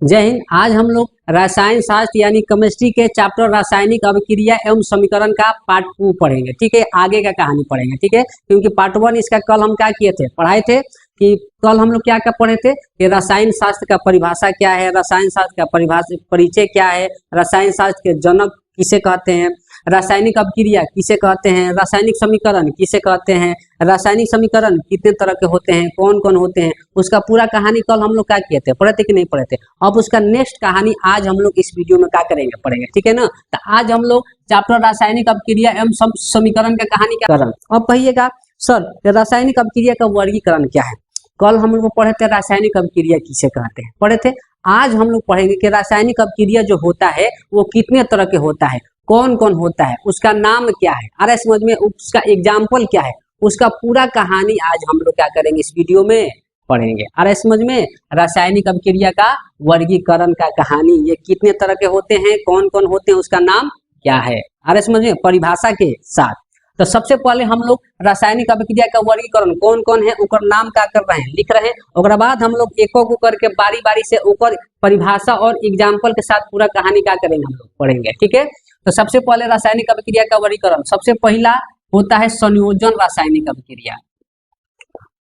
जय हिंद। आज हम लोग रसायन शास्त्र यानी केमिस्ट्री के चैप्टर रासायनिक अभिक्रिया एवं समीकरण का पार्ट 2 पढ़ेंगे। ठीक है, आगे का कहानी पढ़ेंगे। ठीक है, क्योंकि पार्ट 1 इसका कल हम क्या किए थे, पढ़ाए थे कि कल हम लोग क्या क्या पढ़े थे कि रसायन शास्त्र का परिभाषा क्या है, रसायन शास्त्र का परिभाषा परिचय क्या है, रसायन शास्त्र के जनक किसे कहते हैं, रासायनिक अभिक्रिया किसे कहते हैं, रासायनिक समीकरण किसे कहते हैं, रासायनिक समीकरण कितने तरह के होते हैं, कौन कौन होते हैं, उसका पूरा कहानी कल हम लोग क्या किए थे, पढ़े थे कि नहीं पढ़े थे। अब उसका नेक्स्ट कहानी आज हम लोग इस वीडियो में क्या करेंगे, पढ़ेंगे। ठीक है ना, तो आज हम लोग चैप्टर रासायनिक अभिक्रिया एवं समीकरण का कहानी क्या करें। अब कहिएगा सर रासायनिक अभिक्रिया का वर्गीकरण क्या है। कल हम लोग पढ़े थे रासायनिक अभिक्रिया किसे कहते हैं, पढ़े थे। आज हम लोग पढ़ेंगे कि रासायनिक अभिक्रिया जो होता है वो कितने तरह के होता है, कौन कौन होता है, उसका नाम क्या है, अरे समझ में उसका एग्जाम्पल क्या है, उसका पूरा कहानी आज हम लोग क्या करेंगे इस वीडियो में पढ़ेंगे। अरे समझ में रासायनिक अभिक्रिया का वर्गीकरण का कहानी, ये कितने तरह के होते हैं, कौन कौन होते हैं, उसका नाम क्या है, अरे समझ में परिभाषा के साथ। तो सबसे पहले हम लोग रासायनिक अभिक्रिया का वर्गीकरण कौन कौन है ओकर नाम क्या कर रहे हैं, लिख रहे हैं। उसके बाद हम लोग एक को करके बारी बारी से ओकर परिभाषा और एग्जाम्पल के साथ पूरा कहानी क्या करेंगे, हम लोग पढ़ेंगे। ठीक है, तो सबसे पहले रासायनिक अभिक्रिया का वर्गीकरण सबसे पहला होता है संयोजन रासायनिक अभिक्रिया।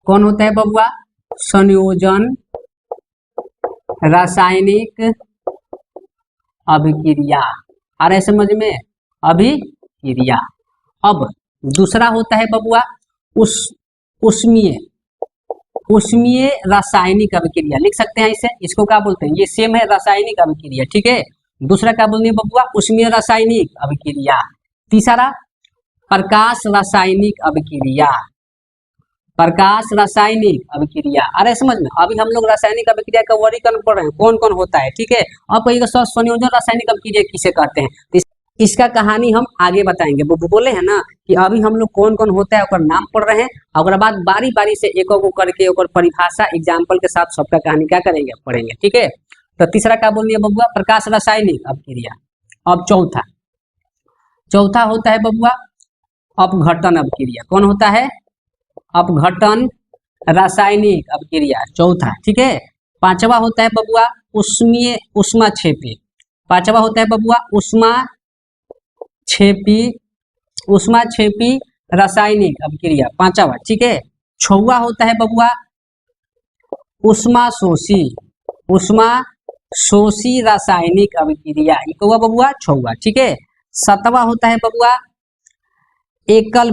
कौन होता है बबुआ, संयोजन रासायनिक अभिक्रिया, आ रहे समझ में, अभिक्रिया। अब दूसरा होता है बबुआ उष्मीय रासायनिक अभिक्रिया, लिख सकते हैं इसे, इसको क्या बोलते हैं, ये सेम है रासायनिक अभिक्रिया। ठीक है, दूसरा क्या बोलते हैं बबुआ, उष्मीय रासायनिक अभिक्रिया। तीसरा प्रकाश रासायनिक अभिक्रिया, प्रकाश रासायनिक अभिक्रिया। अरे समझ में, अभी हम लोग रासायनिक अभिक्रिया का वर्गीकरण पढ़ रहे हैं, कौन कौन होता है। ठीक है, अब कहिएगा सर संयोजन रासायनिक अभिक्रिया किसे कहते हैं, इसका कहानी हम आगे बताएंगे। वो बोले हैं ना कि अभी हम लोग कौन कौन होता है और नाम पढ़ रहे हैं, और बाद बारी बारी से एक को करके और परिभाषा एग्जाम्पल के साथ सबका कहानी क्या करेंगे, पढ़ेंगे। ठीक है, तो तीसरा क्या बोल दिया बबुआ, प्रकाश रासायनिक अभिक्रिया। अब चौथा होता है बबुआ अपघटन अभिक्रिया। कौन होता है, अपघटन रासायनिक अभिक्रिया, चौथा। ठीक है, पांचवा होता है बबुआ ऊष्माक्षेपी। पांचवा होता है बबुआ ऊष्माक्षेपी रासायनिक अभिक्रिया, पांचवा। ठीक है, छठवां होता है बबुआ ऊष्माशोषी रासायनिक अभिक्रिया, हुआ बबुआ छठवां। ठीक है, सातवां होता है बबुआ एकल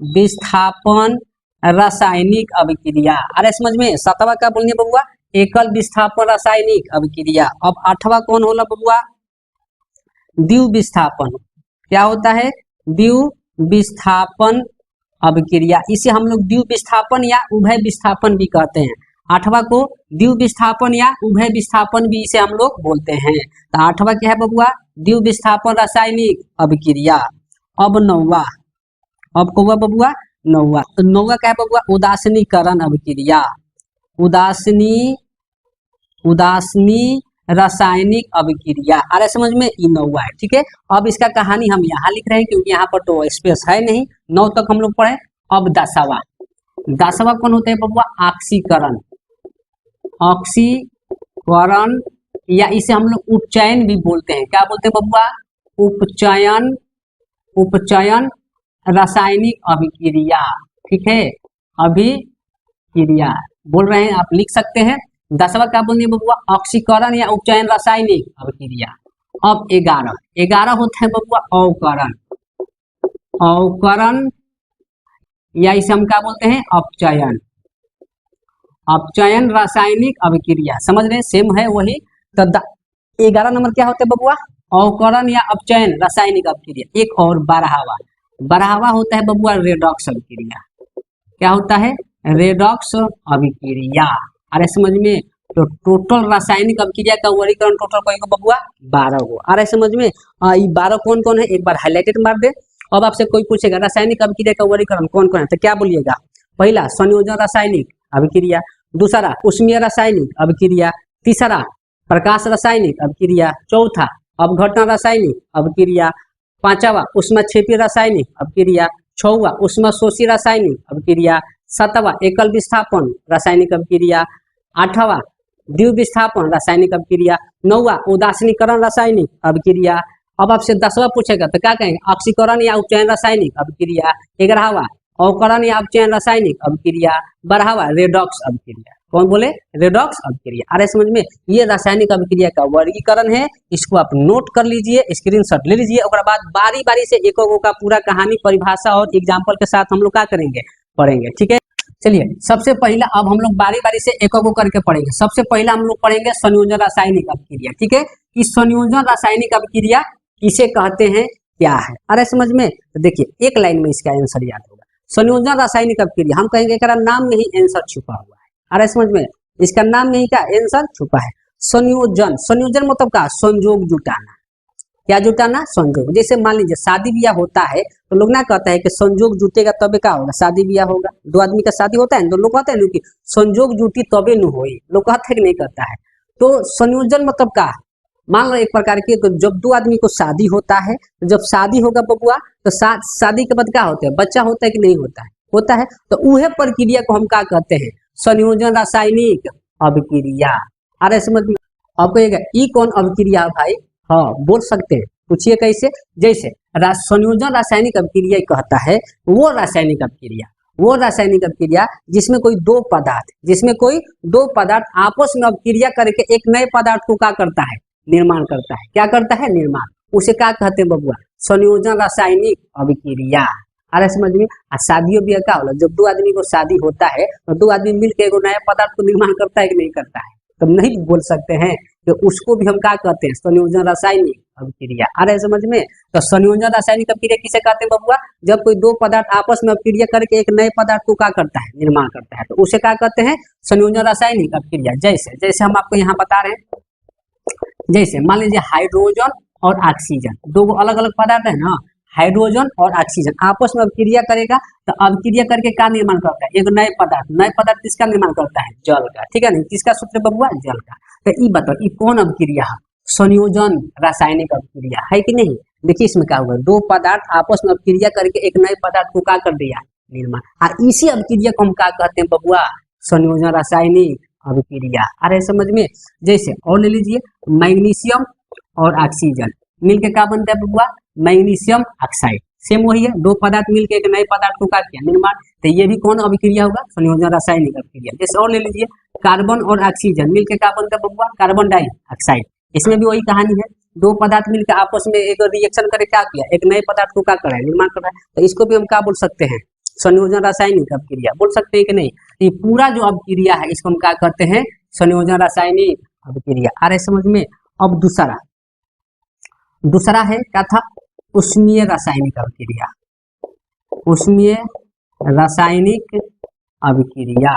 विस्थापन रासायनिक अभिक्रिया। अरे समझ में, सातवां का बोलने बबुआ एकल विस्थापन रासायनिक अभिक्रिया। अब आठवां कौन होला बबुआ, द्विविस्थापन। क्या होता है, द्विविस्थापन अभिक्रिया, इसे हम लोग द्विविस्थापन या उभय विस्थापन भी कहते हैं। आठवां को द्विविस्थापन या उभय विस्थापन भी इसे हम लोग बोलते हैं। तो आठवां क्या है बबुआ, द्विविस्थापन रासायनिक अभिक्रिया। अब नौवा, अब कौवा बबुआ नौवा, तो नौवा क्या है बबुआ, उदासीनीकरण अभिक्रिया, उदासीनी रासायनिक अभिक्रिया। अरे समझ में, ये नौवा है। ठीक है, अब इसका कहानी हम यहाँ लिख रहे हैं क्योंकि यहाँ पर तो स्पेस है नहीं, 9 तक हम लोग पढ़े। अब दसवां कौन होता है बबुआ, ऑक्सीकरण या इसे हम लोग उपचयन भी बोलते हैं। क्या बोलते हैं बबुआ, उपचयन रासायनिक अभिक्रिया। ठीक है, अभिक्रिया बोल रहे हैं, आप लिख सकते हैं। 10वां क्या बोलने बबुआ, ऑक्सीकरण या उपचयन रासायनिक अभिक्रिया। अब 11 होता है बबुआ अवकरण या इसे हम क्या बोलते हैं, अपचयन रासायनिक अभिक्रिया। समझ रहे हैं, सेम है वही। तो 11 नंबर क्या होता है बबुआ, अवकरण या अपचयन रासायनिक अभिक्रिया। एक और 12वां होता है बबुआ रेडॉक्स अभिक्रिया। क्या होता है, रेडॉक्स अभिक्रिया। अरे समझ में, तो टोटल रासायनिक अभिक्रिया का वर्गीकरण टोटल कहेगा बबुआ 12 को। अरे समझ में, ये 12 कौन कौन है, एक बार हाईलाइटेड मार दे। अब आपसे कोई पूछेगा रासायनिक अभिक्रिया का वर्गीकरण कौन कौन है, तो क्या बोलिएगा, पहला संयोजन रासायनिक अभिक्रिया, दूसरा उष्मीय रासायनिक अभिक्रिया, तीसरा प्रकाश रासायनिक अभिक्रिया, चौथा अपघटन रासायनिक अभिक्रिया, पांचवा ऊष्माक्षेपी रासायनिक अभिक्रिया, छठवा ऊष्माशोषी रासायनिक अभिक्रिया, सातवां एकल विस्थापन रासायनिक अभिक्रिया, आठवां द्वितीय विस्थापन रासायनिक अभिक्रिया। 9वां उदासीनीकरण रासायनिक अभिक्रिया। अब आपसे 10वां पूछेगा तो क्या कहेंगे, ऑक्सीकरण या उपचयन रासायनिक अभिक्रिया। 11वां अवकरण या अपचयन रासायनिक अभिक्रिया। 12वां रेडॉक्स अभिक्रिया। कौन बोले, रेडॉक्स अभिक्रिया। अरे समझ में, ये रासायनिक अभिक्रिया का वर्गीकरण है, इसको आप नोट कर लीजिए, स्क्रीनशॉट ले लीजिए। और बाद बारी बारी से एक का पूरा कहानी, परिभाषा और एग्जाम्पल के साथ हम लोग क्या करेंगे, पढ़ेंगे। ठीक है, चलिए सबसे पहला अब हम लोग बारी बारी से एक करके पढ़ेंगे। सबसे पहला हम लोग पढ़ेंगे संयोजन रासायनिक अभिक्रिया। ठीक है, कि संयोजन रासायनिक अभिक्रिया किसे कहते हैं, क्या है। अरे समझ में, तो देखिए एक लाइन में इसका आंसर याद होगा। संयोजन रासायनिक अभिक्रिया हम कहेंगे इसका नाम में ही आंसर छुपा हुआ है। अरे समझ में, इसका नाम में ही क्या आंसर छुपा है। संयोजन, संयोजन मतलब क्या, संयोग जुटाना। क्या जुटाना, संयोग। जैसे मान लीजिए शादी ब्याह होता है तो लोग ना कहता है कि संयोग जुटेगा तबे क्या होगा, शादी ब्याह होगा। दो आदमी का शादी होता है तो लोग कहते हैं कि संयोग जुटी तबे न होई, लोग कहते हैं कि नहीं कहता है। तो संयोजन मतलब क्या, मान लो एक प्रकार की जब दो आदमी को शादी होता है, तो जब शादी होगा बबुआ तो शादी के बाद क्या होता है, बच्चा होता है कि नहीं होता है, होता है। तो उहे प्रक्रिया को हम क्या कहते हैं, संयोजन रासायनिक अभिक्रिया। अरे समझ में, आपको ये कौन अभिक्रिया है भाई, हाँ बोल सकते हैं, पूछिए कैसे। जैसे संयोजन रासायनिक अभिक्रिया कहता है वो रासायनिक अभिक्रिया, वो रासायनिक अभिक्रिया जिसमें कोई दो पदार्थ आपस में अभिक्रिया करके एक नए पदार्थ को क्या करता है, निर्माण करता है। क्या करता है, निर्माण। उसे क्या कहते हैं बबुआ, संयोजन रासायनिक अभिक्रिया। अरे समझ में, शादियों भी क्या होला, जब दो आदमी को शादी होता है तो दो आदमी मिलकर एक नया पदार्थ को निर्माण करता है कि नहीं करता है, तो नहीं बोल सकते हैं कि उसको भी हम क्या कहते हैं, संयोजन रासायनिक अभिक्रिया। अरे समझ में, तो संयोजन रासायनिक अभिक्रिया किसे कहते हैं बबुआ, जब कोई दो पदार्थ आपस में अभिक्रिया करके एक नए पदार्थ को क्या करता है, निर्माण करता है, तो उसे क्या कहते हैं, संयोजन रासायनिक अभिक्रिया। जैसे जैसे हम आपको यहाँ बता रहे हैं, जैसे मान लीजिए हाइड्रोजन और ऑक्सीजन, दो अलग अलग पदार्थ है ना, हाइड्रोजन और ऑक्सीजन आपस में अभिक्रिया करेगा तो अभिक्रिया करके क्या निर्माण करता है, एक नए पदार्थ किसका निर्माण करता है, जल का। ठीक है ना, किसका सूत्र बबुआ, जल का। तो ये बताओ ये कौन अभिक्रिया है, संयोजन रासायनिक अभिक्रिया है कि नहीं। देखिए इसमें क्या हुआ, दो पदार्थ आपस में अभिक्रिया करके एक नए पदार्थ को क्या कर दिया, निर्माण। और इसी अभिक्रिया को हम क्या कहते हैं बबुआ, संयोजन रासायनिक अभिक्रिया। अरे समझ में, जैसे और ले लीजिए मैग्नीशियम और ऑक्सीजन मिलके क्या बनता है बबुआ, मैग्नीशियम ऑक्साइड। सेम वही है, दो पदार्थ मिलके एक नए पदार्थ को क्या किया, निर्माण। तो ये भी कौन अभिक्रिया होगा, संयोजन रासायनिक अभिक्रिया। जैसे और ले लीजिए कार्बन और ऑक्सीजन मिलके क्या बनता है बबुआ, कार्बन डाइऑक्साइड। इसमें भी वही कहानी है, दो पदार्थ मिलकर आपस में एक रिएक्शन करे क्या किया, एक नए पदार्थ को क्या कर रहा है, निर्माण कर रहा है। तो इसको भी हम क्या बोल सकते हैं, संयोजन रासायनिक अभिक्रिया बोल सकते हैं कि नहीं। ये पूरा जो अभिक्रिया है इसको हम क्या कहते हैं, संयोजन रासायनिक अभिक्रिया। आ रहे समझ में। अब दूसरा है क्या था, उष्मीय रासायनिक अभिक्रिया। उष्मीय रासायनिक अभिक्रिया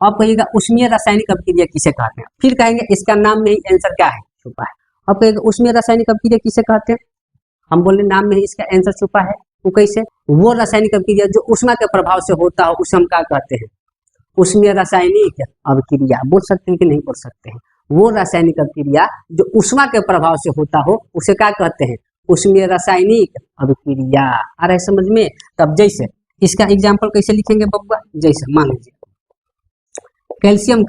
अब कहिएगा उष्मीय रासायनिक अभिक्रिया किसे कहते हैं, फिर कहेंगे इसका नाम में ही आंसर क्या है, छुपा है। अब कहेगा उष्मीय रासायनिक अभिक्रिया किसे कहते हैं, हम बोले नाम में ही इसका आंसर छुपा है। वो कैसे, वो रासायनिक अभिक्रिया जो उष्मा के प्रभाव से होता हो उसे हम क्या कहते हैं, उष्मीय रासायनिक अभिक्रिया। बोल सकते हैं कि नहीं बोल सकते हैं, वो रासायनिक अभिक्रिया जो उष्मा के प्रभाव से होता हो उसे क्या कहते हैं, उष्मीय रासायनिक अभिक्रिया। आ रहा है समझ में। तब जैसे इसका एग्जाम्पल कैसे लिखेंगे बबुआ, जैसे मान लीजिए कैल्शियम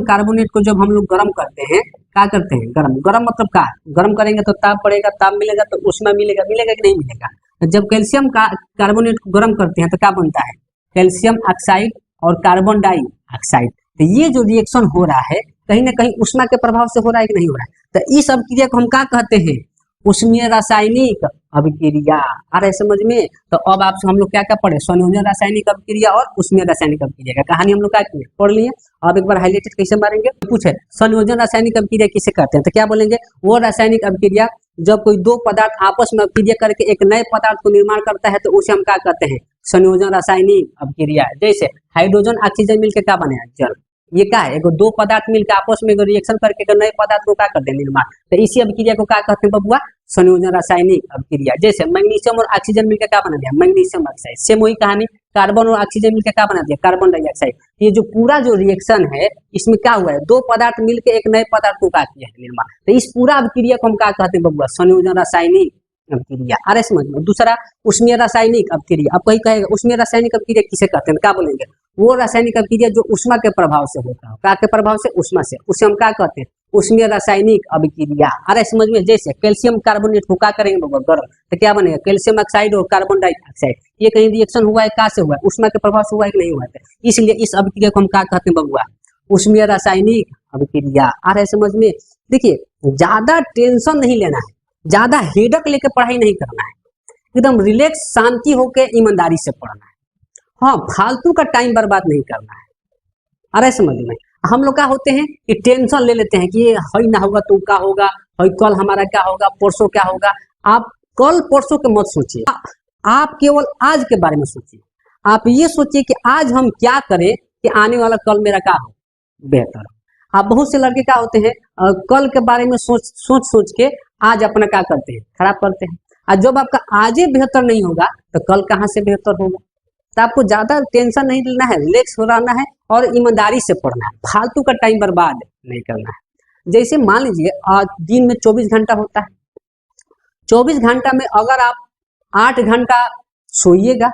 कार्बोनेट को जब हम लोग गर्म करते हैं, क्या करते हैं, गर्म मतलब क्या, गर्म करेंगे तो ताप पड़ेगा, ताप मिलेगा तो उष्मा मिलेगा कि नहीं मिलेगा। तो जब कैल्शियम कार्बोनेट को गर्म करते हैं तो क्या बनता है, कैल्शियम ऑक्साइड और कार्बन डाइऑक्साइड। तो ये जो रिएक्शन हो रहा है कहीं ना कहीं उष्मा के प्रभाव से हो रहा है कि नहीं हो रहा है। तो इस अभिक्रिया को हम क्या कहते हैं, उष्मीय रासायनिक अभिक्रिया। आ रहा है समझ में। तो अब आपसे हम लोग क्या क्या पढ़े, संयोजन रासायनिक अभिक्रिया और उष्मीय रासायनिक अभिक्रिया का कहानी हम लोग क्या किए, पढ़ लिए। अब एक बार हाईलाइटेड कैसे मारेंगे, पूछे संयोजन रासायनिक अभिक्रिया किसे कहते हैं, तो क्या बोलेंगे, वो रासायनिक अभिक्रिया जब कोई दो पदार्थ आपस में अभिक्रिया करके एक नए पदार्थ को निर्माण करता है तो उसे हम क्या कहते हैं, संयोजन रासायनिक अभिक्रिया। जैसे हाइड्रोजन ऑक्सीजन मिलकर क्या बने, जल। ये क्या है, एगो दो पदार्थ मिलकर आपस में रिएक्शन करके एक नए पदार्थ को क्या करते हैं, निर्माण। तो इसी अभिक्रिया को क्या कहते हैं बबुआ, संयोजन रासायनिक अभिक्रिया। जैसे मैग्नीशियम और ऑक्सीजन मिलकर क्या बना दिया, मैग्नीशियम ऑक्साइड। सेम वही कहानी, कार्बन और ऑक्सीजन मिलकर क्या बना दिया, कार्बन डाइऑक्साइड। ये जो पूरा जो रिएक्शन है इसमें क्या हुआ है, दो पदार्थ मिलकर एक नए पदार्थ को क्या किया है, निर्माण। तो इस पूरा अभिक्रिया को हम क्या कहते हैं बबुआ, संयोजन रासायनिक अभिक्रिया। आ रहा समझ में। दूसरा उष्मीय रासायनिक अभिक्रिया। अब कोई कहेगा उष्मीय रासायनिक अभिक्रिया किसे कहते हैं, क्या बोलेंगे, वो रासायनिक अभिक्रिया जो उष्मा के प्रभाव से होता है। क्या के प्रभाव से, उष्मा से, उसे हम क्या कहते हैं, उष्मीय रासायनिक अभिक्रिया। आ रहा समझ में। जैसे कैल्शियम कार्बोनेट को क्या करेंगे बाबा, गर्म, तो क्या बनेगा, कैल्शियम ऑक्साइड और कार्बन डाइऑक्साइड। ये कहीं रिएक्शन हुआ है, कहाँ से हुआ है, उष्मा के प्रभाव से हुआ है कि नहीं हुआ है, इसलिए इस अभिक्रिया को हम क्या कहते हैं बबुआ, उष्मीय रासायनिक अभिक्रिया। आ रहा है समझ में। देखिए ज्यादा टेंशन नहीं लेना है, ज्यादा हेडक लेके पढ़ाई नहीं करना है, एकदम रिलैक्स शांति होके ईमानदारी से पढ़ना है। हाँ, फालतू का टाइम बर्बाद नहीं करना है। आ रहा है समझ में। हम लोग क्या होते हैं कि टेंशन ले लेते हैं कि ये हई ना होगा तो क्या होगा, हई कल हमारा क्या होगा, परसों क्या होगा। आप कल परसों के मत सोचिए, आप केवल आज के बारे में सोचिए। आप ये सोचिए कि आज हम क्या करें कि आने वाला कल मेरा क्या हो, बेहतर हो। आप बहुत से लड़के क्या होते हैं, कल के बारे में सोच के आज अपना क्या करते हैं, खराब करते हैं। और जब आपका आज ही बेहतर नहीं होगा तो कल कहाँ से बेहतर होगा। तो आपको ज्यादा टेंशन नहीं लेना है, रिलैक्स हो रहना है और ईमानदारी से पढ़ना है, फालतू का टाइम बर्बाद नहीं करना है। जैसे मान लीजिए दिन में 24 घंटा होता है, 24 घंटा में अगर आप 8 घंटा सोइएगा,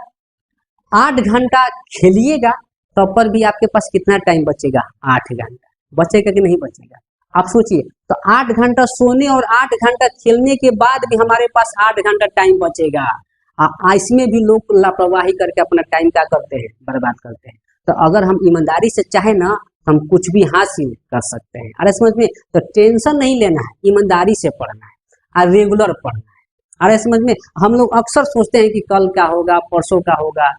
8 घंटा खेलिएगा, तब पर भी आपके पास कितना टाइम बचेगा, 8 घंटा बचेगा कि नहीं बचेगा। आप सोचिए, तो 8 घंटा सोने और 8 घंटा खेलने के बाद भी हमारे पास 8 घंटा टाइम बचेगा। इसमें भी लोग लापरवाही करके अपना टाइम क्या करते हैं, बर्बाद करते हैं। तो अगर हम ईमानदारी से चाहे ना, हम कुछ भी हासिल कर सकते हैं। अरे समझ में। तो टेंशन नहीं लेना है, ईमानदारी से पढ़ना है और रेगुलर पढ़ना है। अरे समझ में। हम लोग अक्सर सोचते हैं कि कल क्या होगा, परसों क्या होगा,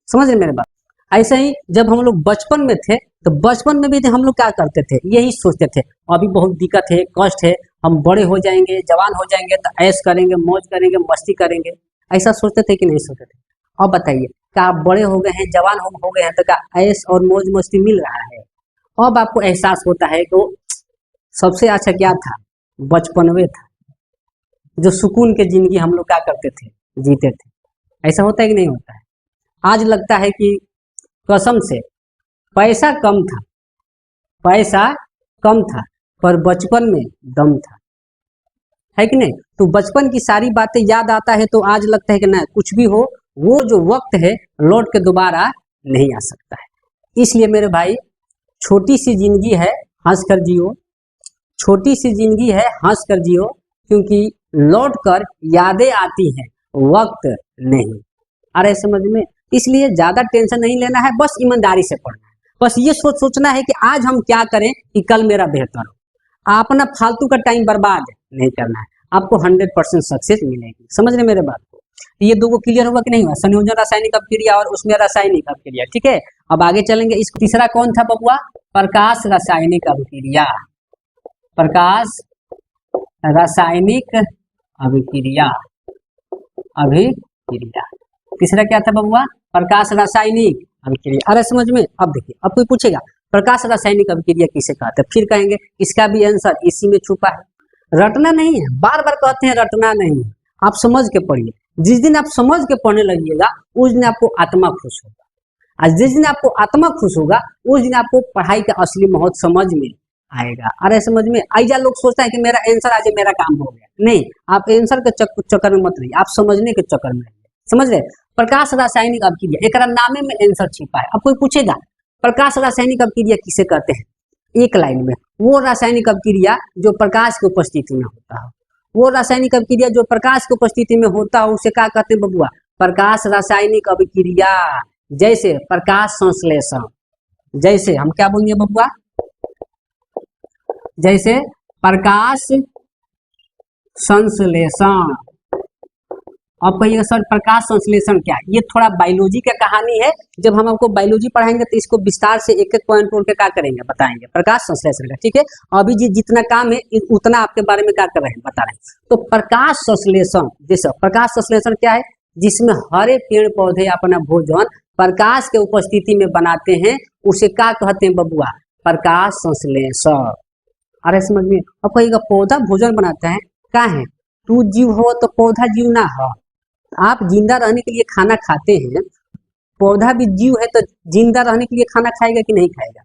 समझ रहे मेरे बात। ऐसे ही जब हम लोग बचपन में थे तो बचपन में भी हम लोग क्या करते थे, यही सोचते थे अभी बहुत दिक्कत है, कष्ट है, हम बड़े हो जाएंगे, जवान हो जाएंगे तो ऐश करेंगे, मौज करेंगे, मस्ती करेंगे। ऐसा सोचते थे कि नहीं सोचते थे। अब बताइए, क्या आप बड़े हो गए हैं, जवान हो गए हैं, तो क्या ऐश और मौज मस्ती मिल रहा है। अब आपको एहसास होता है कि सबसे अच्छा क्या था, बचपन में था, जो सुकून के जिंदगी हम लोग क्या करते थे, जीते थे। ऐसा होता है कि नहीं होता है। आज लगता है कि कसम से पैसा कम था, पैसा कम था, पर बचपन में दम था, है कि नहीं। तो बचपन की सारी बातें याद आता है तो आज लगता है कि ना, कुछ भी हो, वो जो वक्त है लौट के दोबारा नहीं आ सकता है। इसलिए मेरे भाई, छोटी सी जिंदगी है, हंस कर जियो, छोटी सी जिंदगी है, हंस कर जियो, क्योंकि लौट कर यादें आती हैं, वक्त नहीं। अरे समझ में। इसलिए ज्यादा टेंशन नहीं लेना है, बस ईमानदारी से पढ़ना है। बस ये सोचना है कि आज हम क्या करें कि कल मेरा बेहतर हो। अपना फालतू का टाइम बर्बाद नहीं करना है, आपको 100% सक्सेस मिलेगी। समझ रहे मेरे बात को। ये दो को क्लियर होगा कि नहीं हुआ, संयोजन रासायनिक अभिक्रिया और उसमें रासायनिक अभिक्रिया। ठीक है, अब आगे चलेंगे। इस तीसरा कौन था बबुआ, प्रकाश रासायनिक अभिक्रिया। प्रकाश रासायनिक अभिक्रिया, अभिक्रिया। तीसरा क्या था बबुआ, प्रकाश रासायनिक अभिक्रिया। अरे समझ में। अब देखिए, अब कोई पूछेगा प्रकाश रासायनिक अभिक्रिया किसे कहते हैं, फिर कहेंगे इसका भी आंसर इसी में छुपा है। रटना नहीं है, बार बार कहते हैं रटना नहीं है, आप समझ के पढ़िए। जिस दिन आप समझ के पढ़ने लगिएगा उस दिन आपको आत्मा खुश होगा, और जिस दिन आपको आत्मा खुश होगा उस दिन आपको पढ़ाई का असली महत्व समझ में आएगा। अरे समझ में। ऐसा लोग सोचता है कि मेरा आंसर आज मेरा काम हो गया, नहीं, आप आंसर के चक्कर में मत रहिए, आप समझने के चक्कर में रहिए। समझ रहे। प्रकाश रासायनिक अभिक्रिया, एक नामे में आंसर छिपा है। अब कोई पूछेगा प्रकाश रासायनिक अभिक्रिया किसे कहते हैं, एक लाइन में, वो रासायनिक अभिक्रिया जो प्रकाश की उपस्थिति में होता है, वो रासायनिक अभिक्रिया जो प्रकाश की उपस्थिति में होता है उसे क्या कहते हैं बबुआ, प्रकाश रासायनिक अभिक्रिया। जैसे प्रकाश संश्लेषण, जैसे हम क्या बोलेंगे बबुआ, जैसे प्रकाश संश्लेषण। अब कहिएगा सर प्रकाश संश्लेषण क्या है, ये थोड़ा बायोलॉजी का कहानी है। जब हम आपको बायोलॉजी पढ़ाएंगे तो इसको विस्तार से एक एक पॉइंट तोड़ के क्या करेंगे, बताएंगे प्रकाश संश्लेषण का। ठीक है, अभी जितना काम है उतना आपके बारे में क्या कर रहे हैं, बता रहे हैं। तो प्रकाश संश्लेषण, जैसे प्रकाश संश्लेषण क्या है, जिसमें हरे पेड़ पौधे अपना भोजन प्रकाश के उपस्थिति में बनाते हैं, उसे क्या कहते हैं बबुआ, प्रकाश संश्लेषण। अरे समझ में। अब कहिएगा पौधा भोजन बनाता है, क्या है, तू जीव हो तो पौधा जीव ना हो। आप जिंदा रहने के लिए खाना खाते हैं, पौधा भी जीव है तो जिंदा रहने के लिए खाना खाएगा कि नहीं खाएगा।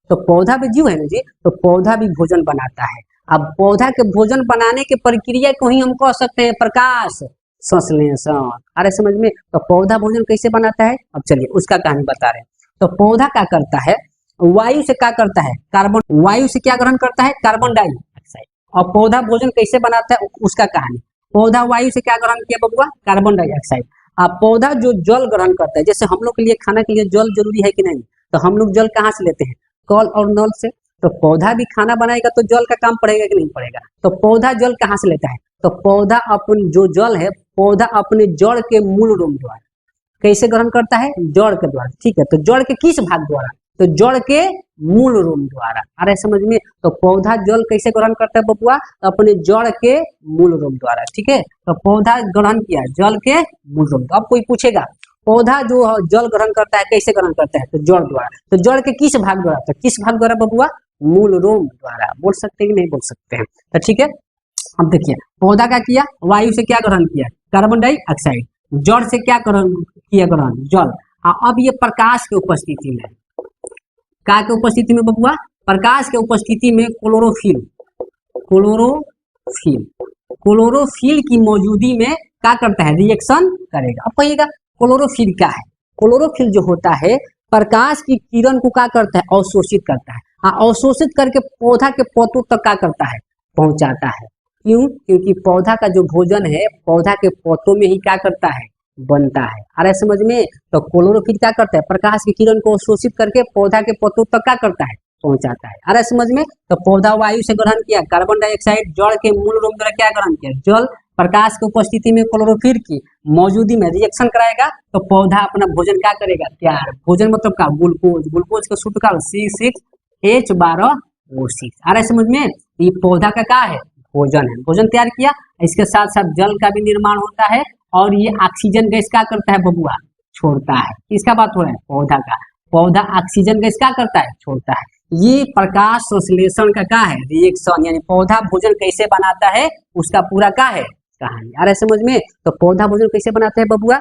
तो पौधा भी जीव है ना जी, तो पौधा भी भोजन बनाता है। अब पौधा के भोजन बनाने के प्रक्रिया को ही हम कह सकते हैं प्रकाश संश्लेषण। अरे समझ में? तो पौधा भोजन कैसे बनाता है, अब चलिए उसका कहानी बता रहे हैं। तो पौधा क्या करता है, वायु से क्या करता है, कार्बन, वायु से क्या ग्रहण करता है, कार्बन डाइऑक्साइड। और पौधा भोजन कैसे बनाता है उसका कहानी, पौधा वायु से क्या ग्रहण किया बबुआ, कार्बन डाइऑक्साइड। अब पौधा जो जल ग्रहण करता है, जैसे हम लोग के लिए खाना के लिए जल जरूरी है कि नहीं, तो हम लोग जल कहाँ से लेते हैं, कल और नल से। तो पौधा भी खाना बनाएगा तो जल का काम पड़ेगा कि नहीं पड़ेगा। तो पौधा जल कहाँ से लेता है, तो पौधा अपन जो जल है, पौधा अपने जड़ के मूल रूप द्वारा कैसे ग्रहण करता है, जड़ के द्वारा। ठीक है, तो जड़ के किस भाग द्वारा, तो जड़ के मूल रूप द्वारा। अरे समझ में? तो पौधा जल कैसे ग्रहण करता है बबुआ, अपने जड़ के मूल रूप द्वारा। ठीक है, तो पौधा ग्रहण किया जल के मूल रूप। अब कोई पूछेगा पौधा जो जल ग्रहण करता है कैसे ग्रहण करता है, तो जड़ द्वारा। तो जड़ के किस भाग द्वारा, तो किस भाग द्वारा बबुआ, मूल रोम द्वारा। बोल सकते हैं कि नहीं बोल सकते हैं, तो ठीक है। अब देखिए पौधा क्या किया, वायु से क्या ग्रहण किया, कार्बन डाइऑक्साइड। जड़ से क्या ग्रहण किया, ग्रहण जल। अब ये प्रकाश के उपस्थिति में, क्या के उपस्थिति में बबुआ, प्रकाश के उपस्थिति में क्लोरोफिल, क्लोरोफिल, क्लोरोफिल की मौजूदगी में क्या करता है, रिएक्शन करेगा। अब कहिएगा क्लोरोफिल क्या है, क्लोरोफिल जो होता है प्रकाश की किरण को क्या करता है, अवशोषित करता है। अवशोषित करके पौधा के पत्तों तक क्या करता है, पहुंचाता है। क्यों, क्योंकि पौधा का जो भोजन है पौधा के पत्तों में ही क्या करता है, बनता है। अरे समझ में? तो क्लोरोफिल क्या करता है, प्रकाश की किरण को अवशोषित करके पौधा के पत्तों तक क्या करता है, पहुंचाता है। अरे समझ में? तो पौधा वायु से ग्रहण किया कार्बन डाइऑक्साइड, जड़ के मूल रूप द्वारा क्या ग्रहण किया, जल। प्रकाश की उपस्थिति में क्लोरोफिल की मौजूदगी में रिएक्शन कराएगा, तो पौधा अपना भोजन क्या करेगा, तैयार। भोजन मतलब क्या, ग्लूकोज, ग्लूकोज का सूत्र का C6H12O6। अरे समझ में? ये पौधा का क्या है, भोजन है, भोजन तैयार किया। इसके साथ साथ जल का भी निर्माण होता है, और ये ऑक्सीजन गैस क्या करता है बबुआ, छोड़ता है। किसका बात हो रहा है, पौधा का। पौधा ऑक्सीजन गैस क्या करता है, छोड़ता है। ये प्रकाश संश्लेषण का क्या है, रिएक्शन, यानी पौधा भोजन कैसे बनाता है उसका पूरा क्या है, कहानी। आ रहा है समझ में? तो पौधा भोजन कैसे बनाता है बबुआ,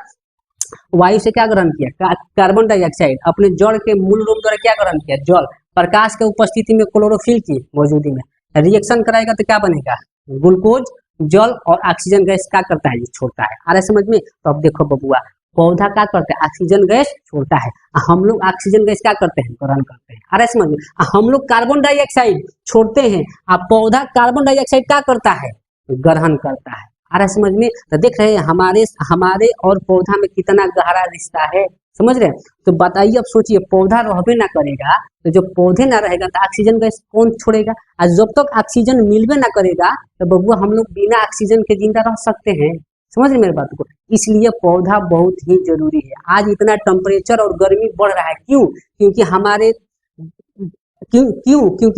वायु से क्या ग्रहण किया, कार्बन डाइऑक्साइड। अपने जड़ के मूल रूप द्वारा क्या ग्रहण किया, जल। प्रकाश के उपस्थिति में क्लोरोफिल की मौजूदगी में रिएक्शन कराएगा तो क्या बनेगा, ग्लूकोज, जल और ऑक्सीजन गैस क्या करता है, ये छोड़ता है। आ रहा है समझ में? तो अब देखो बबुआ, पौधा क्या करता है, ऑक्सीजन गैस छोड़ता है। हम लोग ऑक्सीजन गैस क्या करते हैं, ग्रहण करते हैं। आ रहा है समझ में? हम लोग कार्बन डाइऑक्साइड छोड़ते हैं, पौधा कार्बन डाइऑक्साइड क्या करता है, ग्रहण करता है। आ रहा है समझ में? तो देख रहे हैं हमारे और पौधा में कितना गहरा रिश्ता है, समझ रहे हैं? तो बताइए, अब सोचिए पौधा रहबे ना करेगा तो जब पौधे ना रहेगा तो ऑक्सीजन गैस कौन छोड़ेगा, और जब तक ऑक्सीजन मिलबे ना करेगा तो बबुआ हम लोग बिना ऑक्सीजन के जिंदा रह सकते हैं। समझ रहे मेरे बात को? इसलिए पौधा बहुत ही जरूरी है। आज इतना टेम्परेचर और गर्मी बढ़ रहा है, क्यों, क्योंकि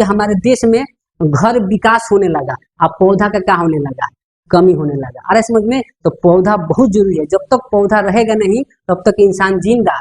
हमारे देश में घर विकास होने लगा, अब पौधा का क्या होने लगा, कमी होने लगा। अरे समझ में? तो पौधा बहुत जरूरी है। जब तक पौधा रहेगा नहीं तब तक इंसान जिंदा।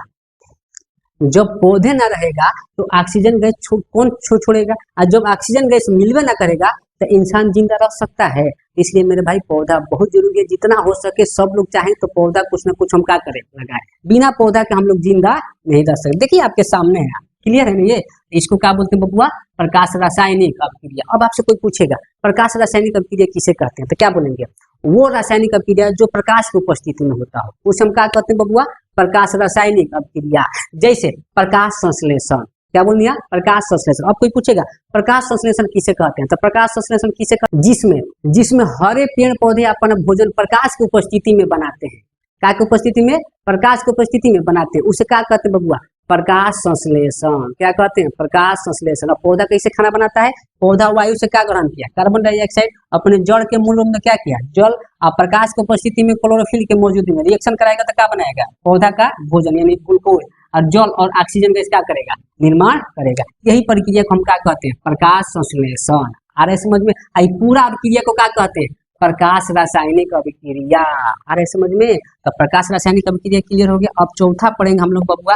जब पौधे ना रहेगा तो ऑक्सीजन गैस कौन छोड़ेगा, और जब ऑक्सीजन गैस मिलवे ना करेगा तो इंसान जिंदा रह सकता है। इसलिए मेरे भाई पौधा बहुत जरूरी है। जितना हो सके सब लोग चाहें तो पौधा कुछ ना कुछ हम क्या करें, लगाए। बिना पौधा के हम लोग जिंदा नहीं रह सकते। देखिए आपके सामने है, क्लियर है ना? ये इसको क्या बोलते हैं बबुआ, प्रकाश रासायनिक अभिक्रिया। अब आपसे कोई पूछेगा प्रकाश रासायनिक अभिक्रिया किसे कहते हैं, तो क्या बोलेंगे, वो रासायनिक अभिक्रिया जो प्रकाश की उपस्थिति में होता हो उसे हम क्या कहते हैं बबुआ, प्रकाश रासायनिक अभिक्रिया। जैसे प्रकाश संश्लेषण, क्या बोल दिया, प्रकाश संश्लेषण। अब कोई पूछेगा प्रकाश संश्लेषण किसे कहते हैं, तो प्रकाश संश्लेषण किसे कहते हैं, जिसमें हरे पेड़ पौधे अपना भोजन प्रकाश की उपस्थिति में बनाते हैं। क्या की उपस्थिति में, प्रकाश की उपस्थिति में बनाते हैं, उसे क्या कहते हैं बबुआ, प्रकाश संश्लेषण। क्या कहते हैं, प्रकाश संश्लेषण। अब पौधा कैसे खाना बनाता है, पौधा वायु से क्या ग्रहण किया, कार्बन डाइऑक्साइड। अपने जड़ के मूल रूप में क्या किया, जल। और प्रकाश की उपस्थिति में क्लोरोफिल के मौजूदगी में रिएक्शन कराएगा तो क्या बनाएगा, पौधा का भोजन यानी ग्लूकोज। और जल और ऑक्सीजन गैस क्या करेगा, निर्माण करेगा। यही प्रक्रिया को हम क्या कहते हैं, प्रकाश संश्लेषण। आ रहा है समझ में? पूरा अभिक्रिया को क्या कहते हैं, प्रकाश रासायनिक अभिक्रिया। आ रहा है समझ में? तो प्रकाश रासायनिक अभिक्रिया क्लियर हो गया। अब चौथा पढ़ेंगे हम लोग बबुआ,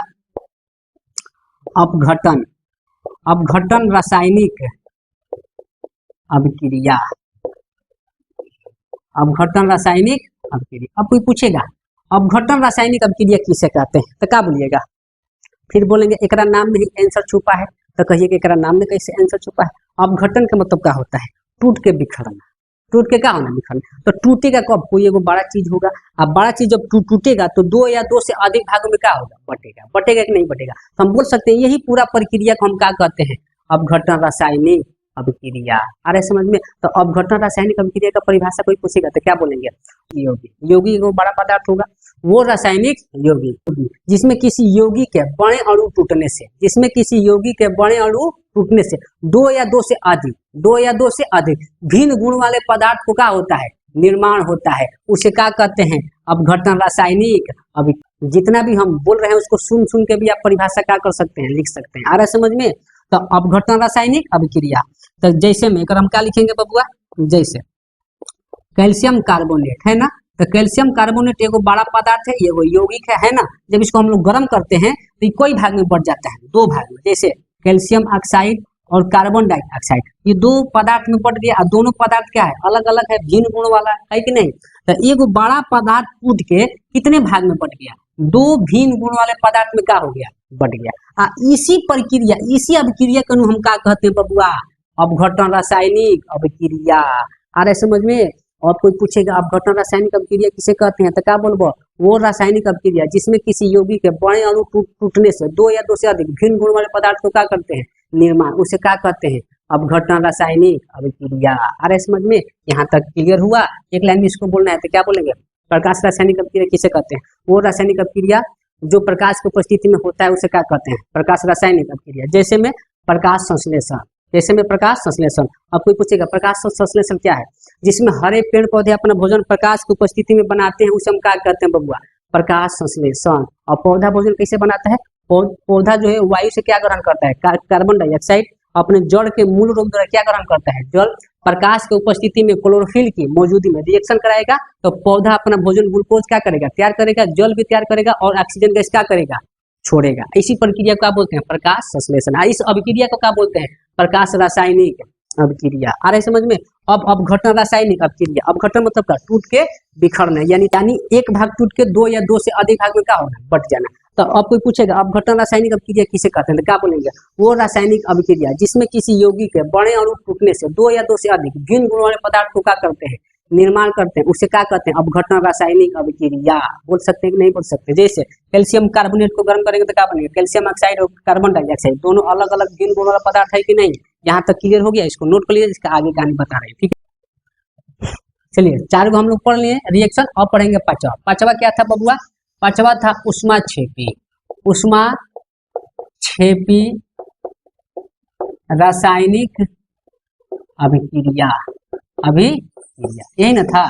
अपघटन। अपघटन रासायनिक अभिक्रिया, अपघटन रासायनिक अभिक्रिया। अब कोई पूछेगा अपघटन रासायनिक अभिक्रिया किसे कहते हैं, तो क्या बोलिएगा, फिर बोलेंगे एकरा नाम में ही आंसर छुपा है, तो कहिए कि एकरा नाम में कैसे आंसर छुपा है। अपघटन का मतलब क्या होता है, टूट के बिखरना, टूट के क्या होना, बिखरना। तो टूटेगा कब, कोई एगो बड़ा चीज होगा। अब बड़ा चीज जब टूटेगा तो दो या दो से अधिक भागों में क्या होगा, बटेगा। बटेगा कि नहीं बटेगा, तो हम बोल सकते हैं यही पूरा प्रक्रिया को हम क्या कहते हैं, अपघटन रासायनिक अभिक्रिया। आ रहे समझ में। तो अपघटन रासायनिक अभिक्रिया का परिभाषा कोई पूछेगा तो क्या बोलेंगे, यौगिक। यौगिक एगो बड़ा पदार्थ होगा, वो रासायनिक यौगिक जिसमें किसी यौगिक के बड़े अणु टूटने से, जिसमें किसी यौगिक के बड़े अणु टूटने से दो या दो से अधिक, दो या दो से अधिक भिन्न गुण वाले पदार्थ को क्या होता है, निर्माण होता है, उसे क्या कहते हैं, अपघटन रासायनिक अभिक्रिया। जितना भी हम बोल रहे हैं उसको सुन सुन के भी आप परिभाषा क्या कर सकते हैं, लिख सकते हैं। आ रहा है समझ में। तो अपघटन रासायनिक अभिक्रिया, तो जैसे में हम क्या लिखेंगे बबुआ, जैसे कैल्शियम कार्बोनेट है ना, तो कैल्शियम कार्बोनेट एगो बड़ा पदार्थ है, एगो यौगिक है ना। जब इसको हम लोग गर्म करते हैं तो ये कोई भाग में बढ़ जाता है, दो भाग में। जैसे कैल्शियम ऑक्साइड और कार्बन डाइऑक्साइड, ये दो पदार्थ में बढ़ गया। दोनों पदार्थ क्या है, अलग अलग है, भिन्न गुण वाला है कि नहीं। तो एगो बड़ा पदार्थ टूट के कितने भाग में बढ़ गया, दो भिन्न गुण वाले पदार्थ में क्या हो गया, बढ़ गया। इसी प्रक्रिया, इसी अभिक्रिया को हम क्या कहते हैं बबुआ, अपघटन रासायनिक अभिक्रिया। आ रहे समझ में। और कोई पूछेगा अपघटन रासायनिक अभिक्रिया किसे कहते हैं, तो क्या बोलबो, वो रासायनिक अभिक्रिया जिसमें किसी यौगिक के बड़े अणु टूटने से दो या दो से अधिक भिन्न गुण वाले पदार्थ को क्या करते हैं, निर्माण, उसे क्या कहते हैं, अपघटन रासायनिक अभिक्रिया। आ रहे समझ में। यहाँ तक क्लियर हुआ। एक लाइन में इसको बोलना है तो क्या बोलेंगे, प्रकाश रासायनिक अभिक्रिया किसे कहते हैं, वो रासायनिक अभिक्रिया जो प्रकाश की उपस्थिति में होता है उसे क्या कहते हैं, प्रकाश रासायनिक अभिक्रिया। जैसे में प्रकाश संश्लेषण, जैसे में प्रकाश संश्लेषण। अब कोई पूछेगा प्रकाश संश्लेषण क्या है, जिसमें हरे पेड़ पौधे अपना भोजन प्रकाश की उपस्थिति में बनाते हैं, उसे हम क्या कहते हैं बबुआ, प्रकाश संश्लेषण। और पौधा भोजन कैसे बनाता है, पौधा जो है वायु से क्या ग्रहण करता है, कार्बन डाइऑक्साइड। अपने जड़ के मूल रूप द्वारा क्या ग्रहण करता है, जल। प्रकाश की उपस्थिति में क्लोरोफिल की मौजूदगी में रिएक्शन कराएगा तो पौधा अपना भोजन ग्लूकोज क्या करेगा, तैयार करेगा, जल भी तैयार करेगा और ऑक्सीजन गैस क्या करेगा, छोड़ेगा। इसी प्रक्रिया को क्या बोलते हैं, प्रकाश संश्लेषण। इस अभिक्रिया को क्या बोलते हैं, प्रकाश रासायनिक अभिक्रिया। आ रहे समझ में। अब अपघटन रासायनिक अभिक्रिया, अपघटन मतलब क्या, टूट के बिखरना, यानी एक भाग टूट के दो या दो से अधिक भाग में क्या होना, बट जाना। तो अब कोई पूछेगा अपघटन रासायनिक अभिक्रिया किसे कहते हैं, तो क्या बोलेंगे, वो रासायनिक अभिक्रिया जिसमें किसी यौगिक के बड़े अणु टूटने से दो या दो से अधिक भिन्न गुण वाले पदार्थ को क्या करते हैं, निर्माण करते हैं, उसे क्या कहते हैं, अपघटन रासायनिक अभिक्रिया। बोल सकते हैं कि नहीं बोल सकते। जैसे कैल्शियम कार्बोनेट को गर्म करेंगे तो क्या बनेगा, कैल्शियम ऑक्साइड और कार्बन डाइऑक्साइड, दोनों अलग अलग भिन्न गुण वाला पदार्थ है कि नहीं। यहाँ तक क्लियर हो गया, इसको नोट कर लीजिए, इसका आगे कहानी बता रहे हैं, ठीक है। चलिए चार को हम लोग पढ़ लिए रिएक्शन। अब पढ़ेंगे पांचवा। पांचवा क्या था बबुआ, पांचवा था ऊष्माक्षेपी, ऊष्माक्षेपी रासायनिक अभिक्रिया, अभिक्रिया यही ना था।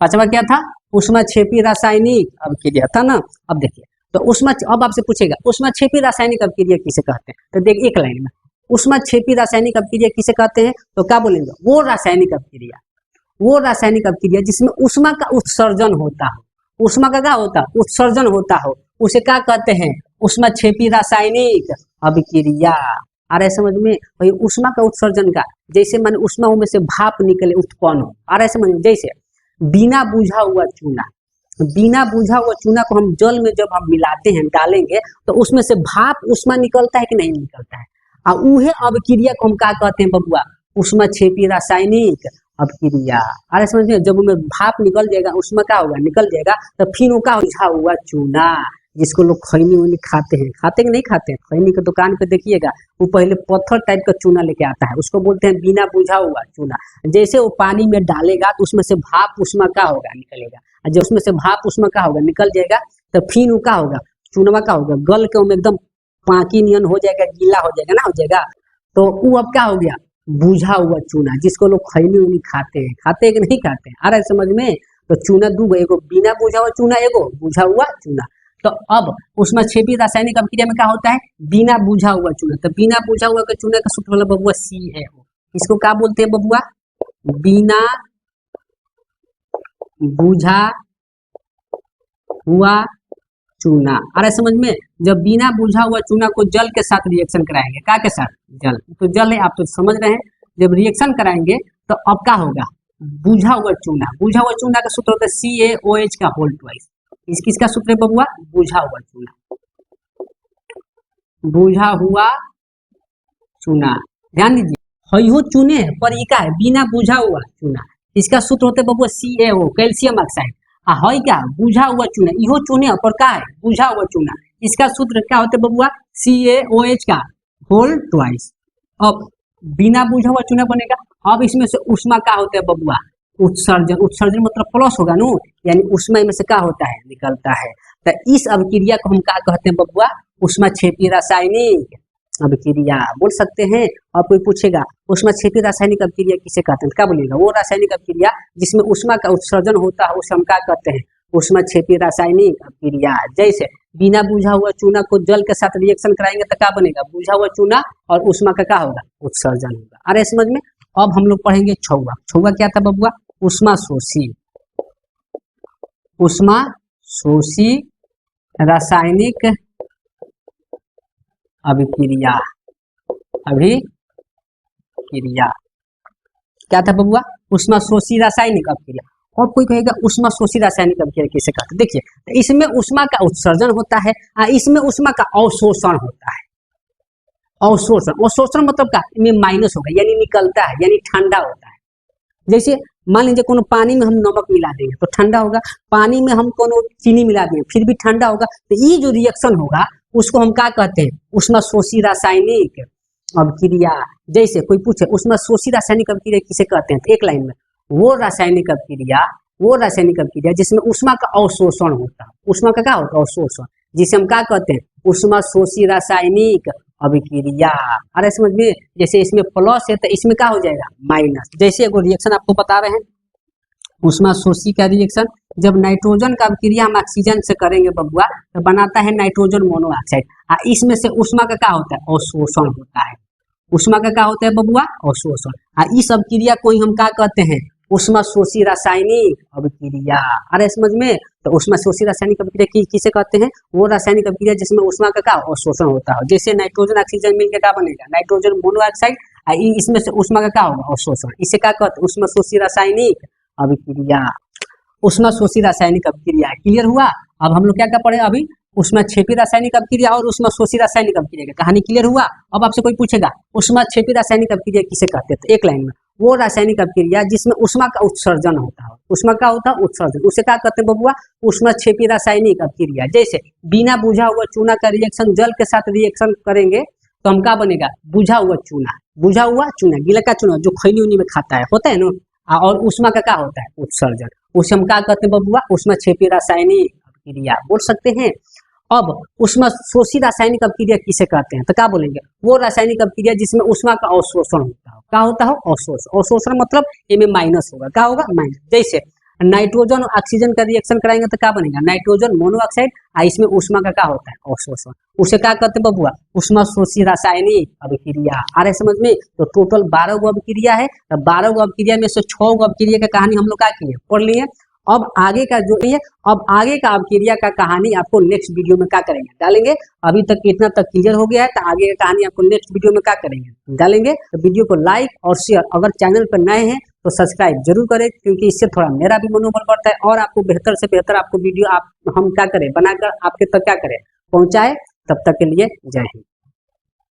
पांचवा क्या था, ऊष्माक्षेपी रासायनिक अभिक्रिया था ना। अब देखिए तो अब आपसे पूछेगा ऊष्माक्षेपी रासायनिक अभिक्रिया किसे कहते हैं, तो देखिए एक लाइन में ऊष्माक्षेपी रासायनिक अभिक्रिया किसे कहते हैं, तो क्या बोलेंगे, वो रासायनिक अभिक्रिया, वो रासायनिक अभिक्रिया जिसमें ऊष्मा का उत्सर्जन होता हो, ऊष्मा का क्या होता है, उत्सर्जन होता हो, उसे क्या कहते हैं, ऊष्माक्षेपी रासायनिक अभिक्रिया। आ रहे समझ में। वही ऊष्मा का उत्सर्जन का, जैसे माने ऊष्मा में से भाप निकले, उत्पन्न हो। आ रहे समझ में। जैसे बिना बुझा हुआ चूना, बिना बुझा हुआ चूना को हम जल में जब हम मिलाते हैं, डालेंगे, तो उसमें से भाप ऊष्मा निकलता है कि नहीं निकलता है। और उहे अभिक्रिया को हम क्या कहते हैं बबुआ, ऊष्माक्षेपी रासायनिक अभिक्रिया। आ रहे समझ में। जब उनमें भाप निकल जाएगा, ऊष्मा क्या होगा, निकल जाएगा, तो फिर वो क्या बुझा हुआ चूना, जिसको लोग खैनी उनी खाते हैं, खाते कि नहीं खाते हैं, खैनी की दुकान पे देखिएगा, वो पहले पत्थर टाइप का चूना लेके आता है, उसको बोलते हैं बिना बुझा हुआ चूना। जैसे वो पानी में डालेगा तो उसमें से भाप ऊष्मा क्या होगा, निकलेगा। और जब उसमें से भाप ऊष्मा क्या होगा, निकल जाएगा, तो फिर वो क्या होगा, चूनमा क्या होगा, गल के वो एकदम पाकी नियन हो जाएगा, गीला हो जाएगा ना, हो जाएगा। तो वो अब क्या हो गया, बुझा हुआ चूना, जिसको लोग खैनी उनी खाते हैं, खाते हैं कि नहीं खाते हैं। आ रहा है समझ में। तो चूना दो, एगो बिना बुझा हुआ चूना, एगो बुझा हुआ चूना। तो अब ऊष्माक्षेपी रासायनिक अभिक्रिया में क्या होता है, बिना बुझा हुआ चूना। तो बिना बुझा हुआ के चूना का सूत्र वाला बबुआ CaO, इसको क्या बोलते हैं बबुआ, बिना बुझा हुआ चूना। आ रहा है समझ में। जब बिना बुझा हुआ चूना को जल के साथ रिएक्शन कराएंगे, क्या के साथ, जल, तो जल है, आप तो समझ रहे हैं। जब रिएक्शन कराएंगे तो अब क्या होगा, बुझा हुआ चूना, बुझा हुआ चूना का सूत्र होता है CaOH का होल ट्वाइस। इस किसका सूत्र है बबुआ, बुझा हुआ चूना, बुझा हुआ चूना। ध्यान दीजिए, हयो चूने पर ई का है बिना बुझा हुआ चूना, इसका सूत्र होते बबुआ CaO कैल्शियम ऑक्साइड। हई क्या बुझा हुआ चूना, इहो चूने पर का है बुझा हुआ चूना, इसका सूत्र क्या होते बबुआ CaOH का होल ट्वाइस। अब बिना बुझा हुआ चूना बनेगा। अब इसमें से उष्मा का होता है बबुआ उत्सर्जन, उत्सर्जन मतलब प्लस होगा नो, यानी उष्मा में से क्या होता है निकलता है। तो इस अभिक्रिया को हम क्या कहते हैं बबुआ उष्माक्षेपी रासायनिक अभिक्रिया बोल सकते हैं। और कोई पूछेगा उष्माक्षेपी रासायनिक अभिक्रिया किसे कहते हैं, क्या बोलिएगा वो रासायनिक अभिक्रिया जिसमें उष्मा का उत्सर्जन होता है उसे हम क्या कहते हैं उष्माक्षेपी रासायनिक अभिक्रिया। जैसे बिना बुझा हुआ चूना को जल के साथ रिएक्शन कराएंगे तो क्या बनेगा बुझा हुआ चूना और उष्मा का क्या होगा उत्सर्जन होगा। अरे समझ में। अब हम लोग पढ़ेंगे छौवा। छौवा क्या था बबुआ उष्मा शोषी, उष्मा शोषी रासायनिक अभिक्रिया, अभिक्रिया क्या था बबुआ उष्मा शोषी रासायनिक अभिक्रिया। और कोई कहेगा उष्मा शोषी रासायनिक अभिक्रिया किसे कहते हैं। देखिए इसमें उष्मा का उत्सर्जन होता है, इसमें उष्मा का अवशोषण होता है। अवशोषण, अवशोषण मतलब क्या में माइनस होगा यानी निकलता है यानी ठंडा होता है। जैसे मान लीजिए कोनो पानी में हम नमक मिला देंगे तो ठंडा होगा, पानी में हम कोनो चीनी मिला देंगे फिर भी ठंडा होगा। तो ये जो रिएक्शन होगा उसको हम क्या कहते हैं उष्मा शोषी रासायनिक अभिक्रिया। जैसे कोई पूछे उष्मा शोषी रासायनिक अभिक्रिया किसे कहते हैं तो एक लाइन में वो रासायनिक अभिक्रिया जिसमें उष्मा का अवशोषण होता है। उष्मा का क्या होता है अवशोषण, जिसे हम क्या कहते हैं उष्मा शोषी रासायनिक अभिक्रिया। अरे समझ में। जैसे इसमें प्लस है तो इसमें क्या हो जाएगा माइनस। जैसे एगो रिएक्शन आपको बता रहे हैं उष्मा शोषी का रिएक्शन, जब नाइट्रोजन का अभिक्रिया हम ऑक्सीजन से करेंगे बबुआ तो बनाता है नाइट्रोजन मोनोऑक्साइड। इसमें से उष्मा का क्या होता है अवशोषण होता है। उष्मा का क्या होता है बबुआ अवशोषण। इस अभिक्रिया को ही हम क्या कहते हैं उष्मा शोषी रासायनिक अभिक्रिया। अरे समझ में। तो उष्मा शोषी रासायनिक अभिक्रिया किसे कहते हैं वो रासायनिक अभिक्रिया जिसमें उष्मा का क्या अवशोषण होता है। जैसे नाइट्रोजन ऑक्सीजन मिलकर क्या बनेगा नाइट्रोजन मोनोऑक्साइड, इसमें से उष्मा का क्या होगा अवशोषण, इसे क्या कहते हैं उष्मा शोषी रासायनिक अभिक्रिया। उष्मा शोषी रासायनिक अभिक्रिया क्लियर हुआ। अब हम लोग क्या क्या पढ़े अभी उष्माक्षेपी रासायनिक अभिक्रिया और उष्मा शोषी रासायनिक अभिक्रिया की कहानी क्लियर हुआ। अब आपसे कोई पूछेगा उष्माक्षेपी रासायनिक अभिक्रिया किसे कहते हैं तो एक लाइन में वो रासायनिक अभिक्रिया जिसमें उष्मा का उत्सर्जन होता है। उष्मा का होता है उत्सर्जन, उसे क्या कहते हैं बबुआ उष्माक्षेपी रासायनिक अभिक्रिया। जैसे बिना बुझा हुआ चूना का रिएक्शन जल के साथ रिएक्शन करेंगे तो हम क्या बनेगा बुझा हुआ चूना, बुझा हुआ चूना गीला का चूना जो खैनी उनी में खाता है होता है ना। और उष्मा का क्या होता है उत्सर्जन, उसे हम क्या कहते हैं बबुआ उष्माक्षेपी रासायनिक अभिक्रिया बोल सकते हैं। अब उष्मा शोषी रासायनिक अभिक्रिया किसे कहते हैं तो क्या बोलेंगे वो रासायनिक अभिक्रिया जिसमें उष्मा का अवशोषण होता है। क्या होता है अवशोषण, अवशोषण मतलब ए में माइनस होगा, क्या होगा माइनस। जैसे नाइट्रोजन और ऑक्सीजन का रिएक्शन कराएंगे तो क्या बनेगा नाइट्रोजन मोनोऑक्साइड, इसमें उष्मा का क्या होता है अवशोषण, उसे क्या कहते हैं बबुआ उष्मा शोषी रासायनिक अभिक्रिया। आ रहे समझ में। तो टोटल 12 गो अभिक्रिया है, तो 12 गो अभिक्रिया में से 6 गो अभिक्रिया का कहानी हम लोग क्या किए पढ़ लिए। अब आगे का जो है अब आगे का अभिक्रिया का कहानी आपको नेक्स्ट वीडियो में क्या करेंगे डालेंगे। अभी तक इतना तक क्लियर हो गया है तो आगे का कहानी आपको नेक्स्ट वीडियो में क्या करेंगे डालेंगे। तो वीडियो को लाइक और शेयर, अगर चैनल पर नए हैं तो सब्सक्राइब जरूर करें क्योंकि इससे थोड़ा मेरा भी मनोबल बढ़ता है और आपको बेहतर से बेहतर आपको वीडियो हम क्या करें बनाकर आपके तक क्या करें पहुंचाए। तब तक के लिए जय हिंद।